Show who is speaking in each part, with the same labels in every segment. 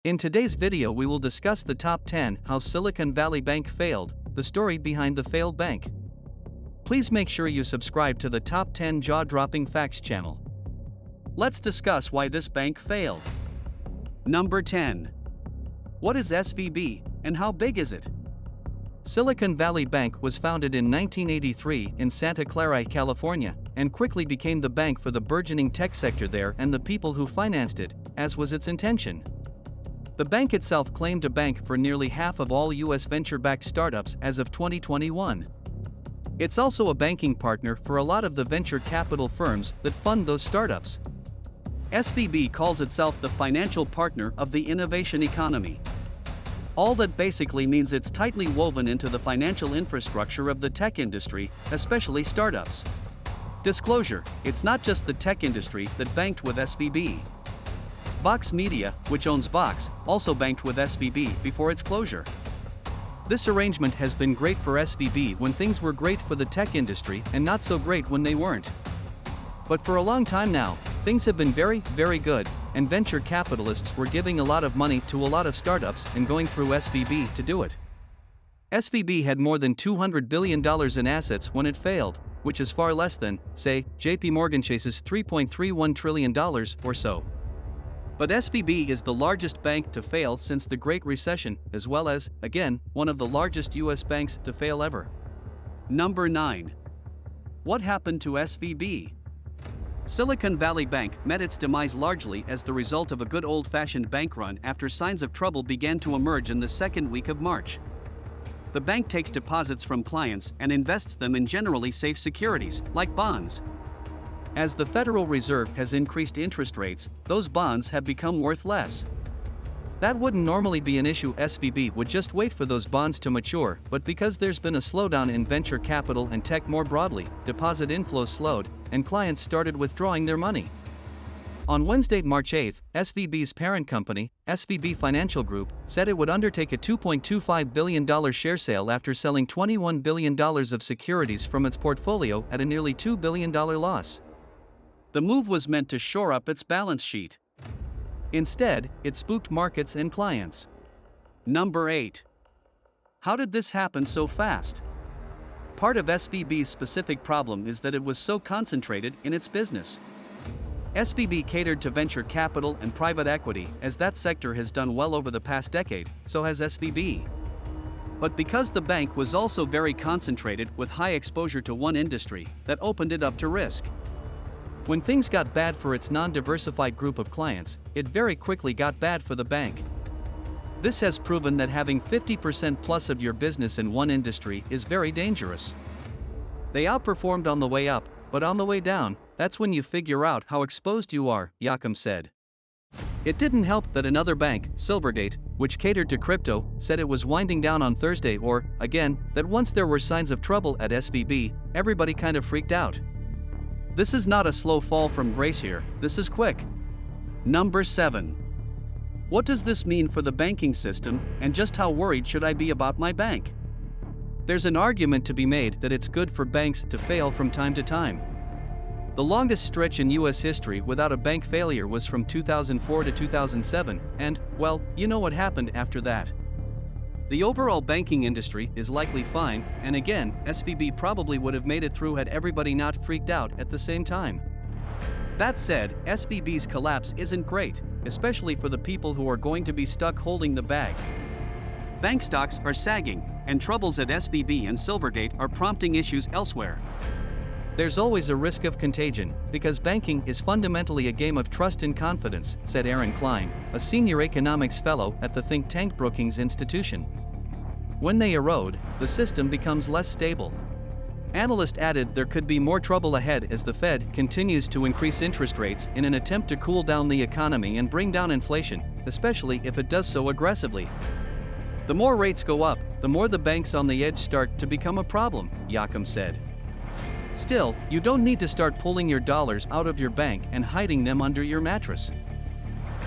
Speaker 1: In today's video we will discuss the top 10 how Silicon Valley Bank failed, the story behind the failed bank. Please make sure you subscribe to the top 10 jaw-dropping facts channel. Let's discuss why this bank failed. Number 10. What is SVB, and how big is it? Silicon Valley Bank was founded in 1983 in Santa Clara, California, and quickly became the bank for the burgeoning tech sector there and the people who financed it, as was its intention. The bank itself claimed to bank for nearly half of all U.S. venture-backed startups as of 2021. It's also a banking partner for a lot of the venture capital firms that fund those startups. SVB calls itself the financial partner of the innovation economy. All that basically means it's tightly woven into the financial infrastructure of the tech industry, especially startups. Disclosure: it's not just the tech industry that banked with SVB. Vox Media, which owns Vox, also banked with SVB before its closure. This arrangement has been great for SVB when things were great for the tech industry and not so great when they weren't. But for a long time now, things have been very, very good, and venture capitalists were giving a lot of money to a lot of startups and going through SVB to do it. SVB had more than $200 billion in assets when it failed, which is far less than, say, JP Morgan Chase's $3.31 trillion or so. But SVB is the largest bank to fail since the Great Recession, as well as, again, one of the largest US banks to fail ever. Number 9. What happened to SVB? Silicon Valley Bank met its demise largely as the result of a good old-fashioned bank run after signs of trouble began to emerge in the second week of March. The bank takes deposits from clients and invests them in generally safe securities, like bonds. As the Federal Reserve has increased interest rates, those bonds have become worth less. That wouldn't normally be an issue. SVB would just wait for those bonds to mature, but because there's been a slowdown in venture capital and tech more broadly, deposit inflows slowed, and clients started withdrawing their money. On Wednesday, March 8, SVB's parent company, SVB Financial Group, said it would undertake a $2.25 billion share sale after selling $21 billion of securities from its portfolio at a nearly $2 billion loss. The move was meant to shore up its balance sheet. Instead, it spooked markets and clients. Number 8. How did this happen so fast? Part of SVB's specific problem is that it was so concentrated in its business. SVB catered to venture capital and private equity, as that sector has done well over the past decade, so has SVB. But because the bank was also very concentrated with high exposure to one industry, that opened it up to risk. When things got bad for its non-diversified group of clients, it very quickly got bad for the bank. This has proven that having 50% plus of your business in one industry is very dangerous. They outperformed on the way up, but on the way down, that's when you figure out how exposed you are, Yakum said. It didn't help that another bank, Silvergate, which catered to crypto, said it was winding down on Thursday, or, again, that once there were signs of trouble at SVB, everybody kind of freaked out. This is not a slow fall from grace here, this is quick. Number 7. What does this mean for the banking system, and just how worried should I be about my bank? There's an argument to be made that it's good for banks to fail from time to time. The longest stretch in US history without a bank failure was from 2004 to 2007, and, well, you know what happened after that. The overall banking industry is likely fine, and again, SVB probably would have made it through had everybody not freaked out at the same time. That said, SVB's collapse isn't great, especially for the people who are going to be stuck holding the bag. Bank stocks are sagging, and troubles at SVB and Silvergate are prompting issues elsewhere. There's always a risk of contagion, because banking is fundamentally a game of trust and confidence, said Aaron Klein, a senior economics fellow at the think tank Brookings Institution. When they erode, the system becomes less stable. Analyst added there could be more trouble ahead as the Fed continues to increase interest rates in an attempt to cool down the economy and bring down inflation, especially if it does so aggressively. The more rates go up, the more the banks on the edge start to become a problem, Yakum said. Still, you don't need to start pulling your dollars out of your bank and hiding them under your mattress.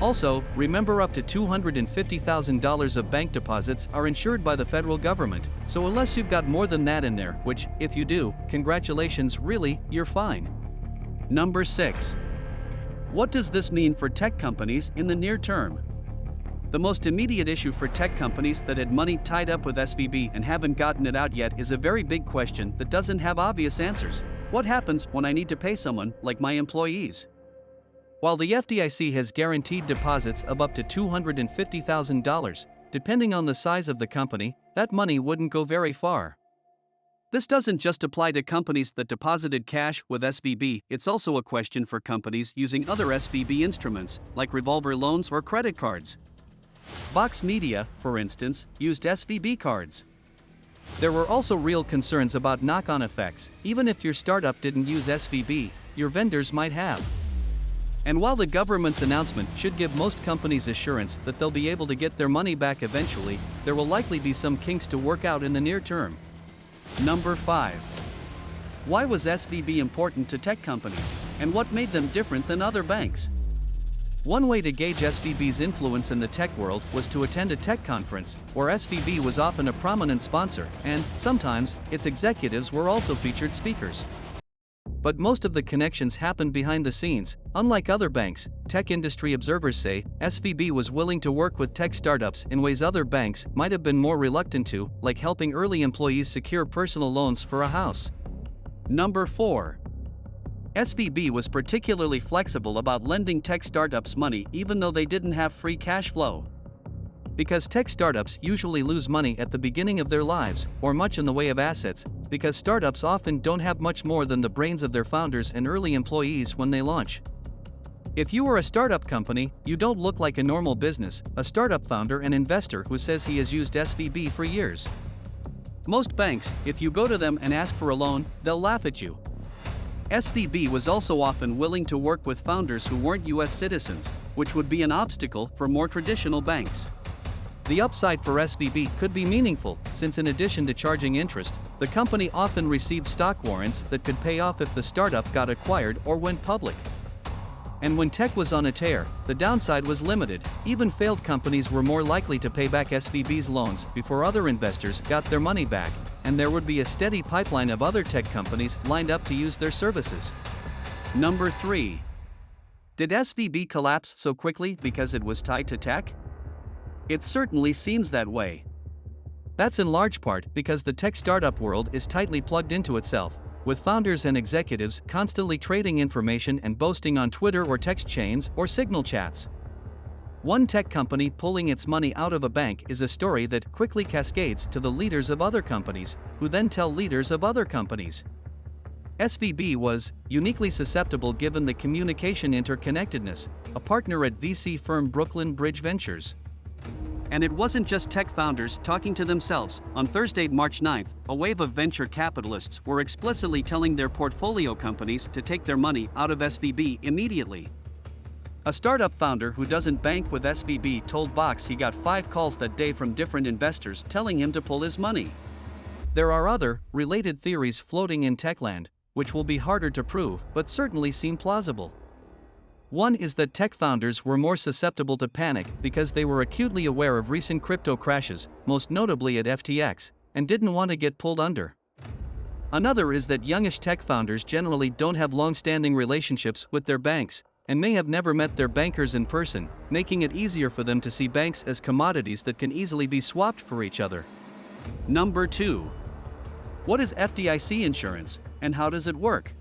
Speaker 1: Also, remember up to $250,000 of bank deposits are insured by the federal government, so unless you've got more than that in there, which, if you do, congratulations, really, you're fine. Number 6. What does this mean for tech companies in the near term? The most immediate issue for tech companies that had money tied up with SVB and haven't gotten it out yet is a very big question that doesn't have obvious answers. What happens when I need to pay someone, like my employees? While the FDIC has guaranteed deposits of up to $250,000, depending on the size of the company, that money wouldn't go very far. This doesn't just apply to companies that deposited cash with SVB, it's also a question for companies using other SVB instruments, like revolver loans or credit cards. Vox Media, for instance, used SVB cards. There were also real concerns about knock-on effects. Even if your startup didn't use SVB, your vendors might have. And while the government's announcement should give most companies assurance that they'll be able to get their money back eventually, there will likely be some kinks to work out in the near term. Number 5. Why was SVB important to tech companies, and what made them different than other banks? One way to gauge SVB's influence in the tech world was to attend a tech conference, where SVB was often a prominent sponsor, and, sometimes, its executives were also featured speakers. But most of the connections happened behind the scenes. Unlike other banks, tech industry observers say, SVB was willing to work with tech startups in ways other banks might have been more reluctant to, like helping early employees secure personal loans for a house. Number 4. SVB was particularly flexible about lending tech startups money even though they didn't have free cash flow. Because tech startups usually lose money at the beginning of their lives, or much in the way of assets, because startups often don't have much more than the brains of their founders and early employees when they launch. If you are a startup company, you don't look like a normal business, a startup founder and investor who says he has used SVB for years. Most banks, if you go to them and ask for a loan, they'll laugh at you. SVB was also often willing to work with founders who weren't US citizens, which would be an obstacle for more traditional banks. The upside for SVB could be meaningful, since in addition to charging interest, the company often received stock warrants that could pay off if the startup got acquired or went public. And when tech was on a tear, the downside was limited. Even failed companies were more likely to pay back SVB's loans before other investors got their money back, and there would be a steady pipeline of other tech companies lined up to use their services. Number 3. Did SVB collapse so quickly because it was tied to tech? It certainly seems that way. That's in large part because the tech startup world is tightly plugged into itself, with founders and executives constantly trading information and boasting on Twitter or text chains or Signal chats. One tech company pulling its money out of a bank is a story that quickly cascades to the leaders of other companies, who then tell leaders of other companies. SVB was uniquely susceptible given the communication interconnectedness, a partner at VC firm Brooklyn Bridge Ventures. And it wasn't just tech founders talking to themselves. On Thursday, March 9th, a wave of venture capitalists were explicitly telling their portfolio companies to take their money out of SVB immediately. A startup founder who doesn't bank with SVB told Vox he got 5 calls that day from different investors telling him to pull his money. There are other, related theories floating in techland, which will be harder to prove but certainly seem plausible. One is that tech founders were more susceptible to panic because they were acutely aware of recent crypto crashes, most notably at FTX, and didn't want to get pulled under. Another is that youngish tech founders generally don't have long-standing relationships with their banks, and may have never met their bankers in person, making it easier for them to see banks as commodities that can easily be swapped for each other. Number 2. What is FDIC insurance, and how does it work?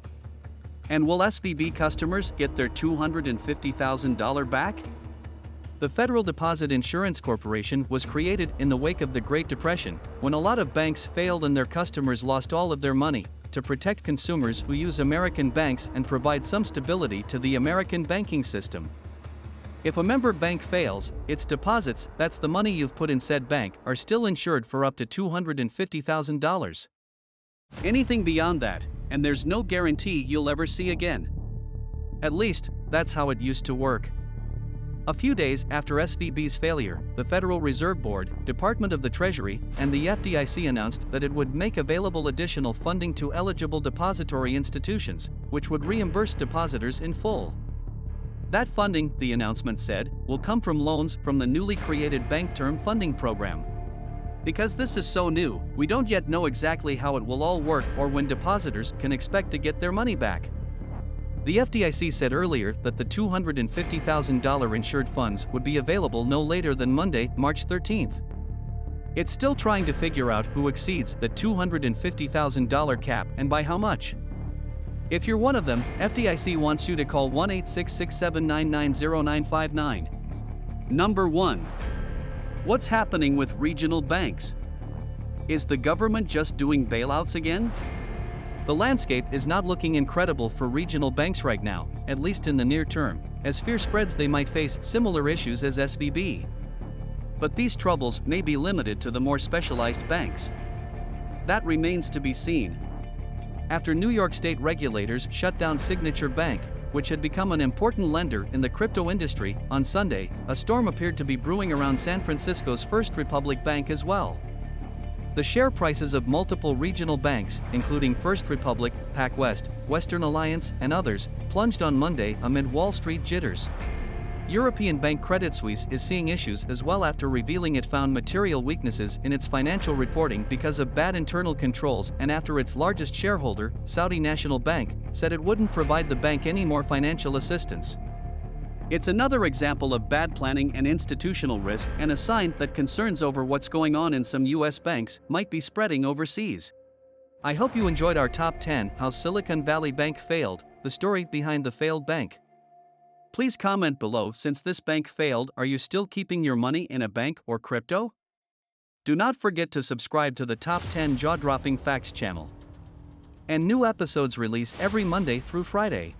Speaker 1: And will SVB customers get their $250,000 back? The Federal Deposit Insurance Corporation was created in the wake of the Great Depression, when a lot of banks failed and their customers lost all of their money, to protect consumers who use American banks and provide some stability to the American banking system. If a member bank fails, its deposits, that's the money you've put in said bank, are still insured for up to $250,000. Anything beyond that, and there's no guarantee you'll ever see again. At least, that's how it used to work. A few days after SVB's failure, the Federal Reserve Board, Department of the Treasury, and the FDIC announced that it would make available additional funding to eligible depository institutions, which would reimburse depositors in full. That funding, the announcement said, will come from loans from the newly created Bank Term Funding Program. Because this is so new, we don't yet know exactly how it will all work or when depositors can expect to get their money back. The FDIC said earlier that the $250,000 insured funds would be available no later than Monday, March 13th. It's still trying to figure out who exceeds the $250,000 cap and by how much. If you're one of them, FDIC wants you to call 1-866-799-0959. Number 1. What's happening with regional banks? Is the government just doing bailouts again? The landscape is not looking incredible for regional banks right now, at least in the near term, as fear spreads they might face similar issues as SVB. But these troubles may be limited to the more specialized banks. That remains to be seen. After New York State regulators shut down Signature Bank, which had become an important lender in the crypto industry, on Sunday, a storm appeared to be brewing around San Francisco's First Republic Bank as well. The share prices of multiple regional banks, including First Republic, PacWest, Western Alliance, and others, plunged on Monday amid Wall Street jitters. European bank Credit Suisse is seeing issues as well after revealing it found material weaknesses in its financial reporting because of bad internal controls and after its largest shareholder, Saudi National Bank, said it wouldn't provide the bank any more financial assistance. It's another example of bad planning and institutional risk and a sign that concerns over what's going on in some US banks might be spreading overseas. I hope you enjoyed our top 10 How Silicon Valley Bank Failed, the story behind the failed bank. Please comment below, since this bank failed, are you still keeping your money in a bank or crypto? Do not forget to subscribe to the Top 10 Jaw-Dropping Facts channel. And new episodes release every Monday through Friday.